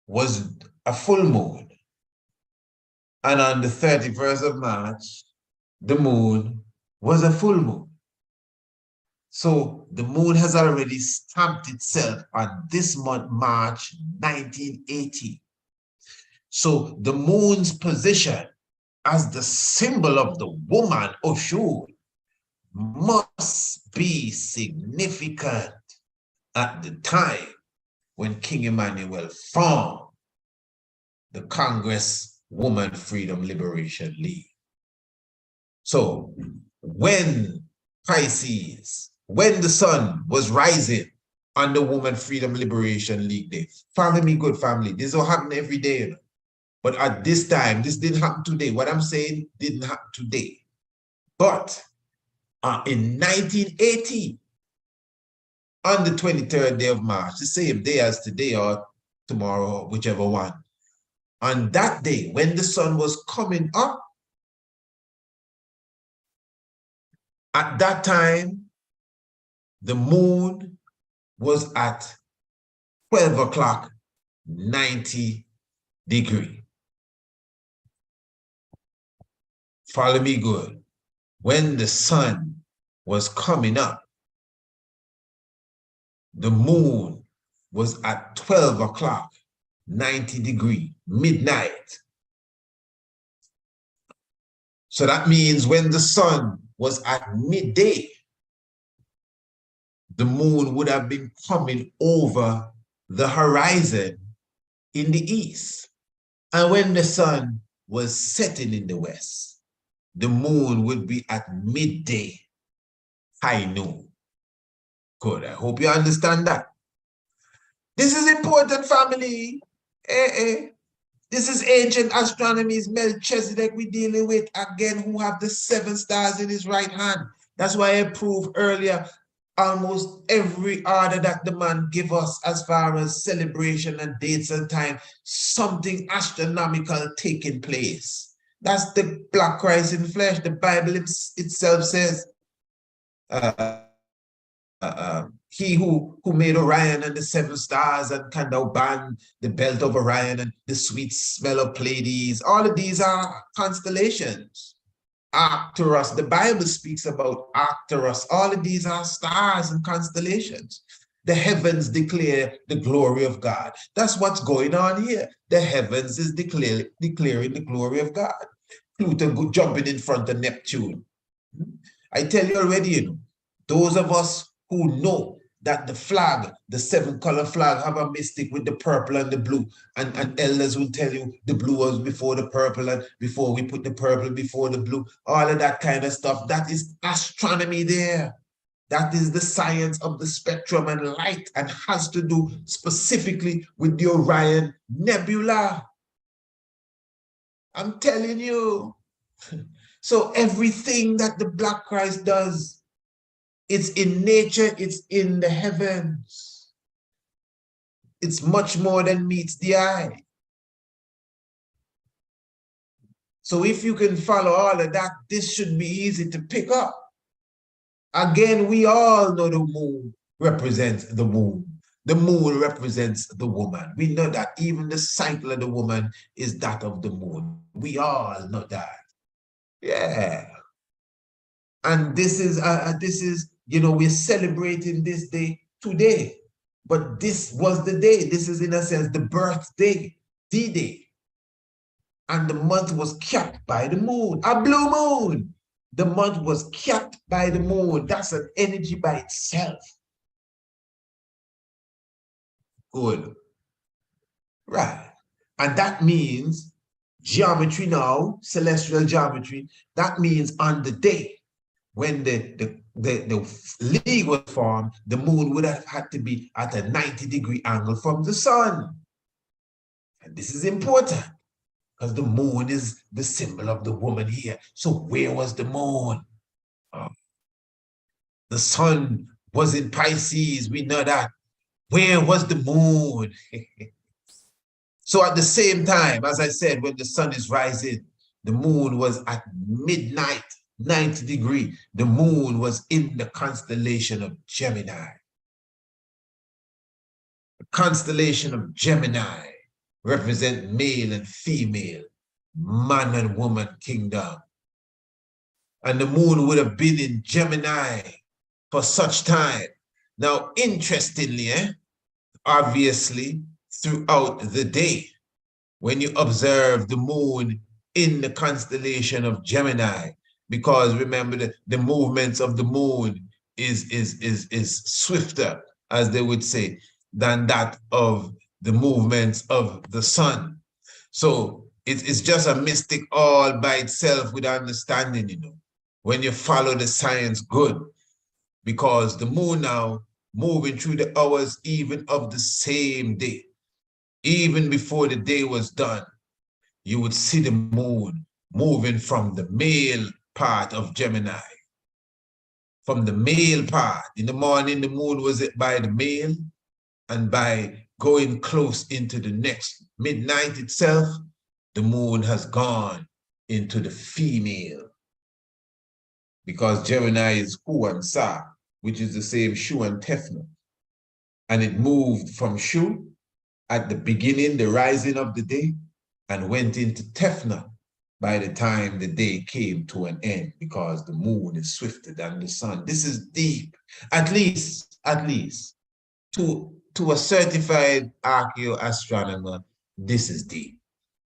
Speaker 1: was a full moon. And on the 31st of March, the moon was a full moon. So the moon has already stamped itself on this month, March 1980. So the moon's position as the symbol of the woman, Oshun, must be significant at the time when King Emmanuel formed the Congress Woman Freedom Liberation League. So when Pisces, when the sun was rising on the Woman Freedom Liberation League Day, follow me, good family, this will happen every day, you know? But at this time, this didn't happen today. What I'm saying didn't happen today. But in 1980, on the 23rd day of March, the same day as today or tomorrow, whichever one, on that day, when the sun was coming up, at that time, the moon was at 12 o'clock, 90 degrees. Follow me good. When the sun was coming up, the moon was at 12 o'clock, 90 degrees, midnight. So that means when the sun was at midday, the moon would have been coming over the horizon in the east. And when the sun was setting in the west, the moon would be at midday, high noon. Good, I hope you understand that. This is important, family. This is ancient astronomy's Melchizedek we're dealing with again, who have the 7 stars in his right hand. That's why I proved earlier almost every order that the man give us as far as celebration and dates and time, something astronomical taking place. That's the Black Christ in flesh. The Bible itself says, he who made Orion and the 7 stars and can now ban the belt of Orion and the sweet smell of Pleiades. All of these are constellations. Arcturus, the Bible speaks about Arcturus. All of these are stars and constellations. The heavens declare the glory of God. That's what's going on here. The heavens is declaring the glory of God. Pluto jumping in front of Neptune. I tell you already, you know, those of us who know that the flag, the 7-color flag, have a mystic with the purple and the blue. And elders will tell you the blue was before the purple, and before we put the purple before the blue, all of that kind of stuff. That is astronomy there. That is the science of the spectrum and light, and has to do specifically with the Orion Nebula. I'm telling you. So everything that the Black Christ does, it's in nature, it's in the heavens. It's much more than meets the eye. So if you can follow all of that, this should be easy to pick up. Again, we all know the moon represents the moon. The moon represents the woman. We know that even the cycle of the woman is that of the moon. We all know that. Yeah. And this is, you know, we're celebrating this day today. But this was the day. This is, in a sense, the birthday, the day. And the month was capped by the moon, a blue moon. The month was capped by the moon. That's an energy by itself. Good. Right. And that means geometry now, celestial geometry, that means on the day when the league was formed, the moon would have had to be at a 90-degree angle from the sun. And this is important because the moon is the symbol of the woman here. So where was the moon? The sun was in Pisces, we know that. Where was the moon? So at the same time, as I said, when the sun is rising, the moon was at midnight, 90-degree. The moon was in the constellation of Gemini. The constellation of Gemini represent male and female, man and woman kingdom. And the moon would have been in Gemini for such time. Now, interestingly, obviously, throughout the day, when you observe the moon in the constellation of Gemini, because remember that the movements of the moon is swifter, as they would say, than that of the movements of the sun. So it's just a mystic all by itself with understanding, you know, when you follow the science good, because the moon now moving through the hours even of the same day, even before the day was done, you would see the moon moving from the male part of Gemini. From the male part. In the morning, the moon was by the male, and by going close into the next midnight itself, the moon has gone into the female. Because Gemini is Hu and Sa, which is the same Shu and Tefnut. And it moved from Shu at the beginning, the rising of the day, and went into Tefnut by the time the day came to an end, because the moon is swifter than the sun. This is deep, at least to a certified archaeoastronomer, this is deep.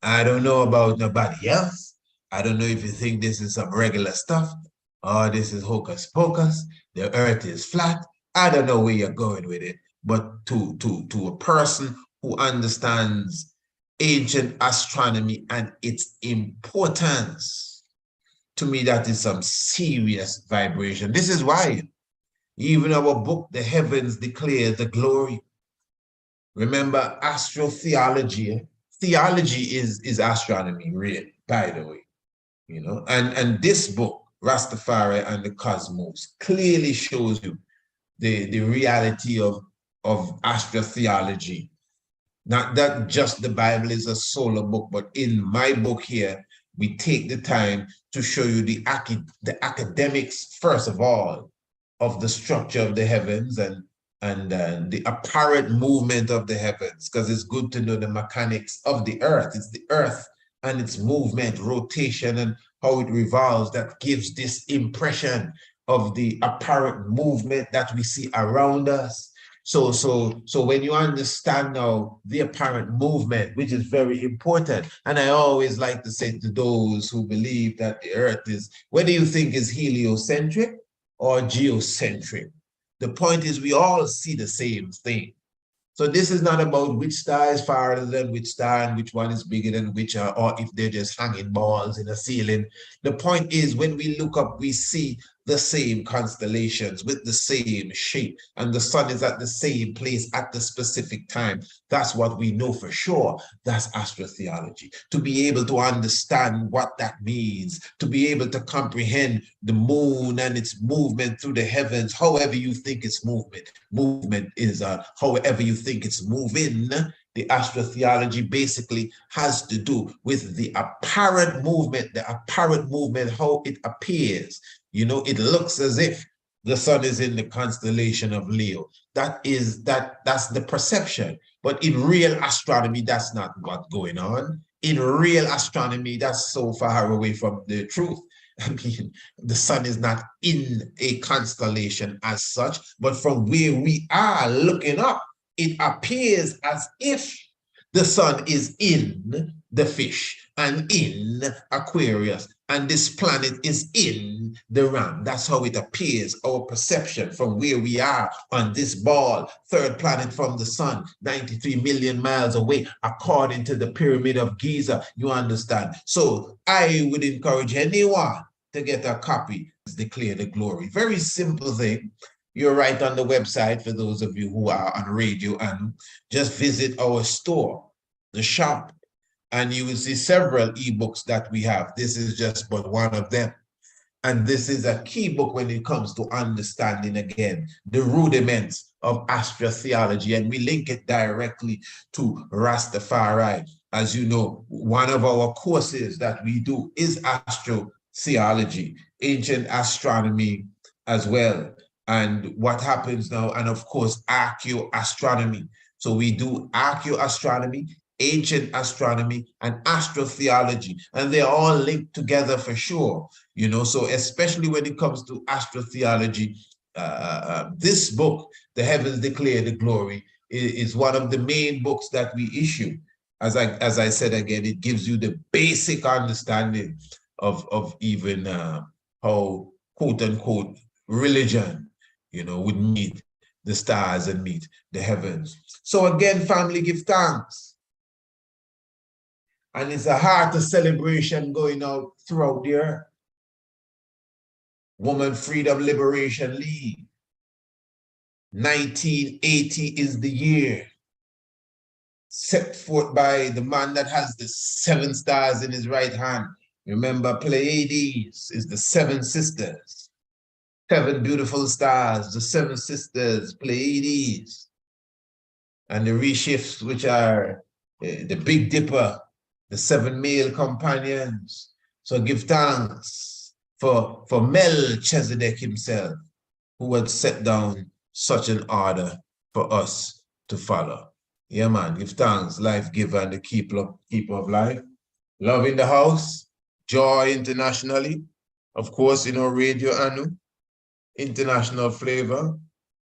Speaker 1: I don't know about nobody else. I don't know if you think this is some regular stuff, or this is hocus pocus, the earth is flat. I don't know where you're going with it, but to a person who understands ancient astronomy and its importance, to me, that is some serious vibration. This is why even our book, The Heavens Declare the Glory. Remember, astrotheology, theology is astronomy, really, by the way, you know, and this book, Rastafari and the Cosmos, clearly shows you the reality of astrotheology. Not that just the Bible is a solar book, but in my book here, we take the time to show you the academics, first of all, of the structure of the heavens and the apparent movement of the heavens, because it's good to know the mechanics of the earth. It's the earth and its movement, rotation, and how it revolves that gives this impression of the apparent movement that we see around us. So when you understand now the apparent movement, which is very important, and I always like to say to those who believe that the earth is, whether you think is heliocentric or geocentric, the point is we all see the same thing. So this is not about which star is farther than which star and which one is bigger than which, or if they're just hanging balls in a ceiling. The point is when we look up, we see the same constellations with the same shape, and the sun is at the same place at the specific time. That's what we know for sure. That's astrotheology. To be able to understand what that means, to be able to comprehend the moon and its movement through the heavens, however you think it's movement. Movement is however you think it's moving. The astrotheology basically has to do with the apparent movement, how it appears. You know, it looks as if the sun is in the constellation of Leo. That's the perception. But in real astronomy, that's not what's going on. In real astronomy, that's so far away from the truth. I mean, the sun is not in a constellation as such, but from where we are looking up, it appears as if the sun is in the fish and in Aquarius, and this planet is in the ram. That's how it appears, our perception from where we are on this ball, third planet from the sun, 93 million miles away, according to the Pyramid of Giza, you understand. So I would encourage anyone to get a copy, Declare the Glory. Very simple thing. You're right on the website for those of you who are on radio, and just visit our store, the shop, and you will see several ebooks that we have. This is just but one of them. And this is a key book when it comes to understanding, again, the rudiments of astrotheology. And we link it directly to Rastafari. As you know, one of our courses that we do is astrotheology, ancient astronomy as well. And what happens now, and of course, archaeoastronomy. So we do archaeoastronomy, ancient astronomy, and astrotheology, and they're all linked together for sure. You know, so especially when it comes to astrotheology, this book, The Heavens Declare the Glory, is one of the main books that we issue. As I said again, it gives you the basic understanding of even how, quote unquote, religion, you know, would meet the stars and meet the heavens. So again, family, give thanks. And it's a heart of celebration going out throughout the earth. Woman Freedom Liberation League. 1980 is the year set forth by the man that has the 7 stars in his right hand. Remember, Pleiades is the 7 sisters. 7 beautiful stars, the 7 sisters, Pleiades. And the reshifts, which are the Big Dipper, the 7 male companions. So give thanks for Melchizedek himself, who had set down such an order for us to follow. Yeah, man, give thanks, life giver and the keeper of life. Love in the house, joy internationally. Of course, you know, Radio Anu, international flavor.